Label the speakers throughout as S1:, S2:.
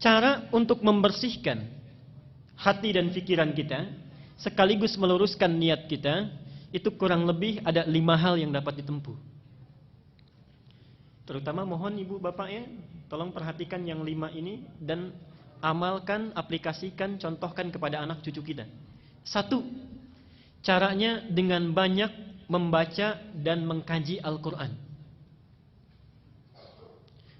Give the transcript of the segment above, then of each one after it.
S1: Cara untuk membersihkan hati dan pikiran kita, sekaligus meluruskan niat kita, itu kurang lebih ada 5 hal yang dapat ditempuh. Terutama mohon ibu bapak ya, tolong perhatikan yang 5 ini dan amalkan, aplikasikan, contohkan kepada anak cucu kita. 1, caranya dengan banyak membaca dan mengkaji Al-Quran.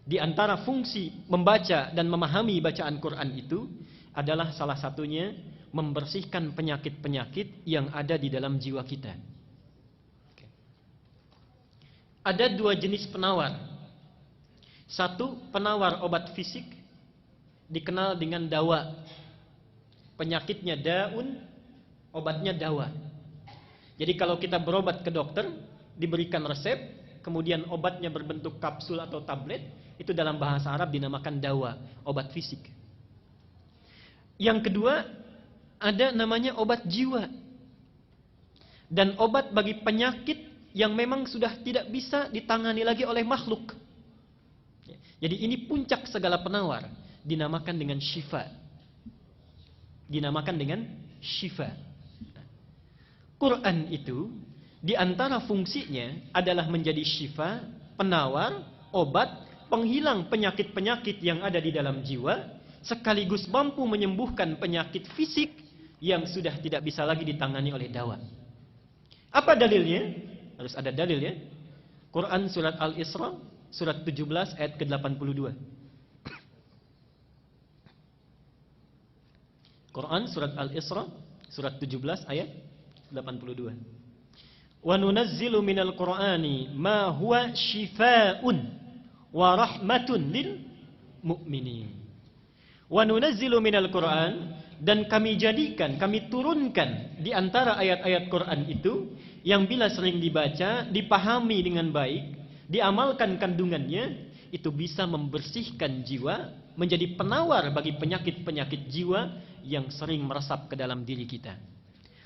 S1: Di antara fungsi membaca dan memahami bacaan Quran itu adalah salah satunya membersihkan penyakit-penyakit yang ada di dalam jiwa kita. Ada 2 jenis penawar. 1, penawar obat fisik, dikenal dengan dawa. Penyakitnya daun, obatnya dawa. Jadi kalau kita berobat ke dokter, diberikan resep, kemudian obatnya berbentuk kapsul atau tablet, itu dalam bahasa Arab dinamakan dawa, obat fisik. Yang kedua, ada namanya obat jiwa. Dan obat bagi penyakit yang memang sudah tidak bisa ditangani lagi oleh makhluk. Jadi ini puncak segala penawar, dinamakan dengan syifa. Dinamakan dengan syifa. Quran itu di antara fungsinya adalah menjadi syifa, penawar, obat, penghilang penyakit-penyakit yang ada di dalam jiwa, sekaligus mampu menyembuhkan penyakit fisik yang sudah tidak bisa lagi ditangani oleh dawa. Apa dalilnya? Harus ada dalil ya. Quran surat Al-Isra, surat 17 ayat ke-82. Quran surat Al-Isra, surat 17 ayat 82. Wa nunazzilu minal Qur'ani ma huwa shifaa'un wa rahmatun lil mu'minin. Wa nunazzilu minal Qur'an, dan kami jadikan, kami turunkan di antara ayat-ayat Quran itu yang bila sering dibaca, dipahami dengan baik, diamalkan kandungannya, itu bisa membersihkan jiwa, menjadi penawar bagi penyakit-penyakit jiwa yang sering meresap ke dalam diri kita.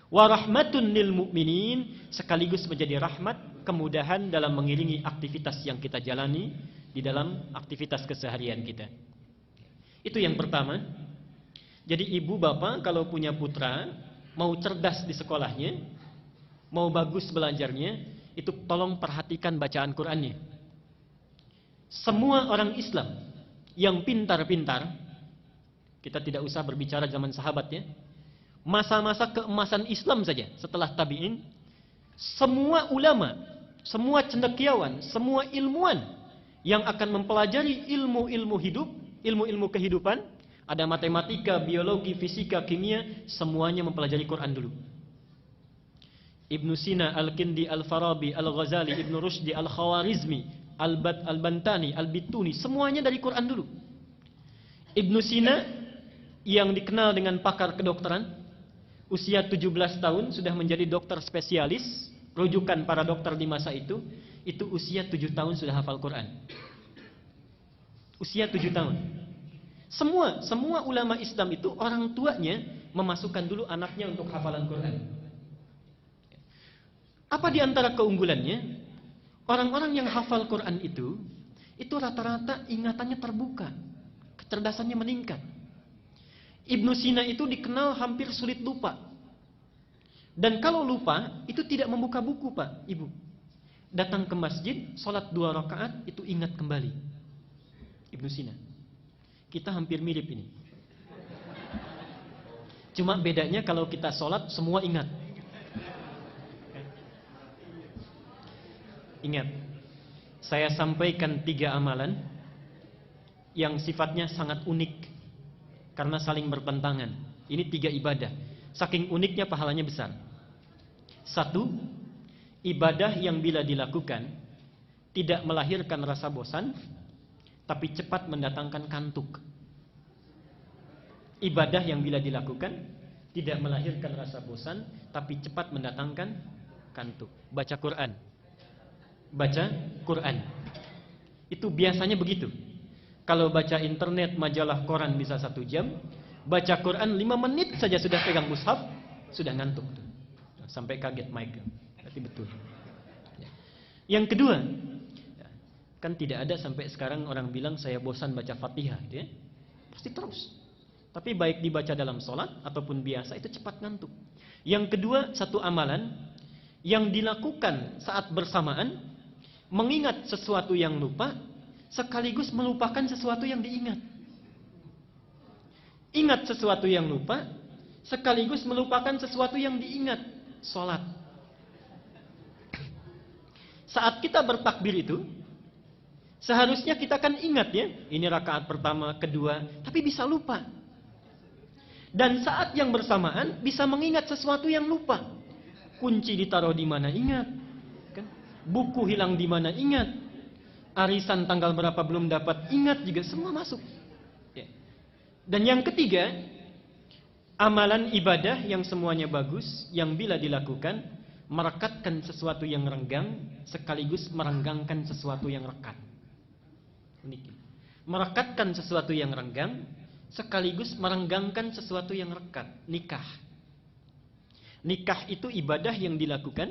S1: Wa rahmatun lil mu'minin, sekaligus menjadi rahmat, kemudahan dalam mengiringi aktivitas yang kita jalani di dalam aktivitas keseharian kita. Itu yang pertama. Jadi ibu bapak kalau punya putra, mau cerdas di sekolahnya, mau bagus belajarnya, itu tolong perhatikan bacaan Qur'annya. Semua orang Islam yang pintar-pintar, kita tidak usah berbicara zaman sahabat ya, masa-masa keemasan Islam saja setelah tabi'in, semua ulama, semua cendekiawan, semua ilmuwan yang akan mempelajari ilmu-ilmu hidup, ilmu-ilmu kehidupan, ada matematika, biologi, fisika, kimia, semuanya mempelajari Quran dulu. Ibnu Sina, Al-Kindi, Al-Farabi, Al-Ghazali, Ibnu Rushdi, Al-Khawarizmi, Al-Bantani, Al-Bituni, semuanya dari Quran dulu. Ibnu Sina yang dikenal dengan pakar kedokteran, usia 17 tahun sudah menjadi dokter spesialis, rujukan para dokter di masa itu usia 7 tahun sudah hafal Quran. Usia 7 tahun. Semua ulama Islam itu orang tuanya memasukkan dulu anaknya untuk hafalan Quran. Apa di antara keunggulannya? Orang-orang yang hafal Quran itu rata-rata ingatannya terbuka, kecerdasannya meningkat. Ibnu Sina itu dikenal hampir sulit lupa. Dan kalau lupa, itu tidak membuka buku Pak, Ibu. Datang ke masjid, sholat 2 rakaat, itu ingat kembali. Ibnu Sina. Kita hampir mirip ini. Cuma bedanya kalau kita sholat, semua ingat. Ingat, saya sampaikan 3 amalan yang sifatnya sangat unik karena saling bertentangan. Ini 3 ibadah. Saking uniknya pahalanya besar. 1, ibadah yang bila dilakukan tidak melahirkan rasa bosan, tapi cepat mendatangkan kantuk. Ibadah yang bila dilakukan tidak melahirkan rasa bosan, tapi cepat mendatangkan kantuk. Baca Quran. Baca Quran. Itu biasanya begitu. Kalau baca internet, majalah, koran bisa 1 jam, baca Quran 5 menit saja sudah pegang mushaf, sudah ngantuk. Sampai kaget mic. Berarti betul. Yang kedua, kan tidak ada sampai sekarang orang bilang saya bosan baca Fatihah, gitu ya. pasti terus. Tapi baik dibaca dalam sholat ataupun biasa itu cepat ngantuk. Yang kedua, satu amalan yang dilakukan saat bersamaan, mengingat sesuatu yang lupa, sekaligus melupakan sesuatu yang diingat. Ingat sesuatu yang lupa, sekaligus melupakan sesuatu yang diingat. Sholat. Saat kita bertakbir itu, seharusnya kita kan ingat ya, ini rakaat pertama, kedua, tapi bisa lupa. Dan saat yang bersamaan bisa mengingat sesuatu yang lupa. Kunci ditaruh di mana ingat, kan? Buku hilang di mana ingat, arisan tanggal berapa belum dapat ingat, juga semua masuk. Ya. Dan yang ketiga, amalan ibadah yang semuanya bagus, yang bila dilakukan merekatkan sesuatu yang renggang sekaligus merenggangkan sesuatu yang rekat. Unik. Merekatkan sesuatu yang renggang sekaligus merenggangkan sesuatu yang rekat. Nikah. Nikah itu ibadah yang dilakukan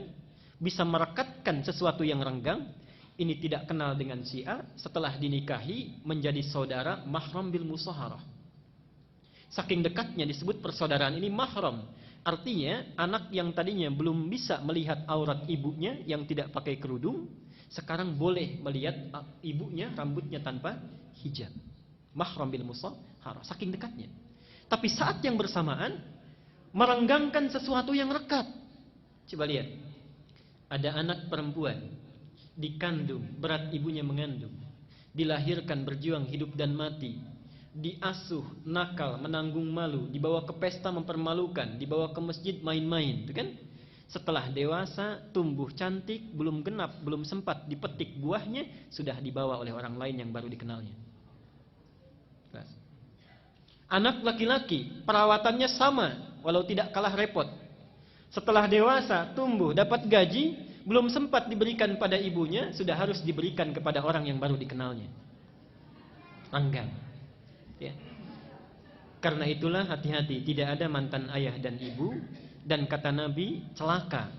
S1: bisa merekatkan sesuatu yang renggang. Ini tidak kenal dengan si A, setelah dinikahi menjadi saudara mahram bil musaharah. Saking dekatnya disebut persaudaraan ini mahram. Artinya anak yang tadinya belum bisa melihat aurat ibunya yang tidak pakai kerudung, sekarang boleh melihat ibunya rambutnya tanpa hijab. Mahram bil musaharah, saking dekatnya. Tapi saat yang bersamaan merenggangkan sesuatu yang rekat. Coba lihat. Ada anak perempuan dikandung, berat ibunya mengandung, dilahirkan berjuang hidup dan mati, diasuh, nakal, menanggung malu, dibawa ke pesta mempermalukan, dibawa ke masjid main-main, itu kan? Setelah dewasa, tumbuh cantik, belum genap, belum sempat dipetik buahnya, sudah dibawa oleh orang lain yang baru dikenalnya. Anak laki-laki, perawatannya sama, walau tidak kalah repot. Setelah dewasa, tumbuh, dapat gaji, belum sempat diberikan pada ibunya, sudah harus diberikan kepada orang yang baru dikenalnya. Renggang. Ya. Karena itulah hati-hati, tidak ada mantan ayah dan ibu, dan kata Nabi, celaka,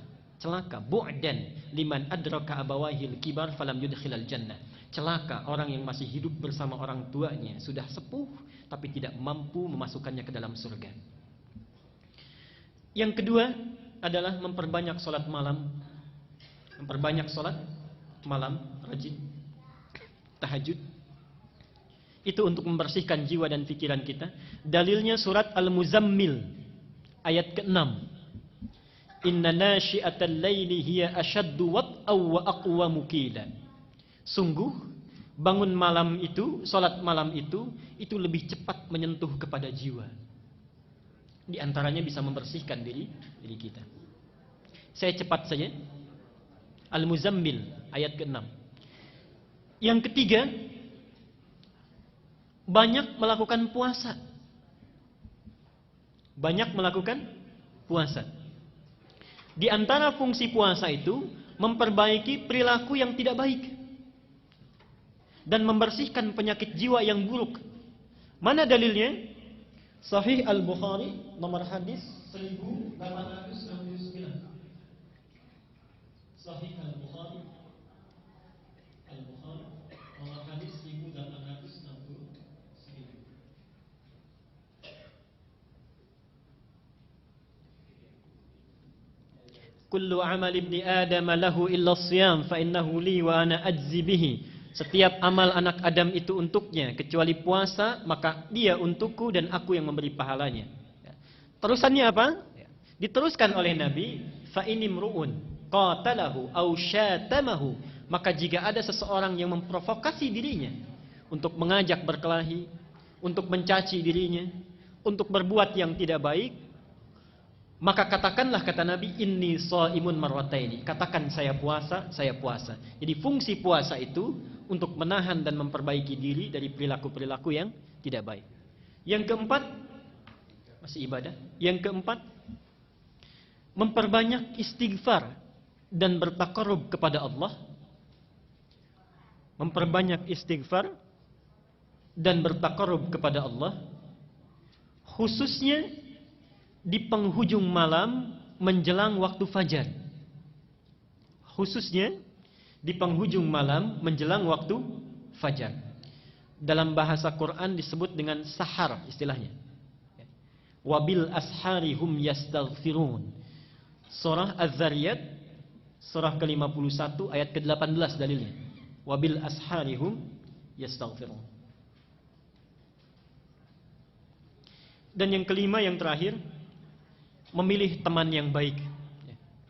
S1: bu'dan liman adraka abawahil kibar falam yudkhilal jannah. Celaka orang yang masih hidup bersama orang tuanya, sudah sepuh tapi tidak mampu memasukkannya ke dalam surga. Yang kedua adalah memperbanyak sholat malam. Memperbanyak sholat malam, rajin tahajud. Itu untuk membersihkan jiwa dan pikiran kita. Dalilnya surat Al-Muzammil ayat ke-6. Inna nasyi'atal laili hiya ashaddu wat'aw wa aqwamu qila. Sungguh bangun malam itu, salat malam itu lebih cepat menyentuh kepada jiwa. Di antaranya bisa membersihkan diri kita. Saya cepat saja. Al-Muzammil ayat ke-6. Yang ketiga, banyak melakukan puasa. Banyak melakukan puasa. Di antara fungsi puasa itu memperbaiki perilaku yang tidak baik dan membersihkan penyakit jiwa yang buruk. Mana dalilnya? Sahih Al-Bukhari nomor hadis 1869. Sahih Al-Bukhari nomor hadis 1869. Kullu amal ibni Adam lahu illa siyam fa innahu li wa ana ajzi bihi. Setiap amal anak Adam itu untuknya kecuali puasa, maka dia untukku dan aku yang memberi pahalanya. Terusannya apa? Diteruskan oleh Nabi, fa inimruun qatalahu aw syatamahu, maka jika ada seseorang yang memprovokasi dirinya untuk mengajak berkelahi, untuk mencaci dirinya, untuk berbuat yang tidak baik, maka katakanlah, kata Nabi, inni shaimun marwataini. Katakan saya puasa, saya puasa. Jadi fungsi puasa itu untuk menahan dan memperbaiki diri dari perilaku-perilaku yang tidak baik. Yang keempat, masih ibadah. Yang keempat, memperbanyak istighfar dan bertaqarrub kepada Allah. Memperbanyak istighfar dan bertaqarrub kepada Allah, khususnya di penghujung malam menjelang waktu fajar. Khususnya di penghujung malam menjelang waktu fajar. dalam bahasa Quran disebut dengan sahar istilahnya. Wabil asharihum yastaghfirun. Surah Az-Zariyat surah ke-51 ayat ke-18 dalilnya. Wabil asharihum yastaghfirun. Dan yang kelima, yang terakhir, memilih teman yang baik,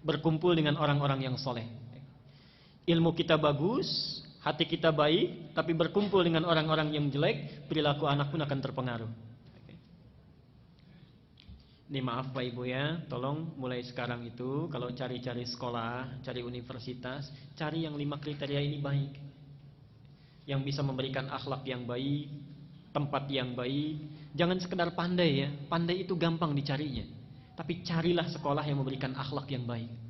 S1: berkumpul dengan orang-orang yang soleh. Ilmu kita bagus, hati kita baik, tapi berkumpul dengan orang-orang yang jelek, perilaku anak pun akan terpengaruh. Ini maaf Pak Ibu ya, tolong mulai sekarang itu kalau cari-cari sekolah, cari universitas, cari yang 5 kriteria ini baik. Yang bisa memberikan akhlak yang baik, tempat yang baik. Jangan sekedar pandai ya, pandai itu gampang dicarinya. Tapi carilah sekolah yang memberikan akhlak yang baik.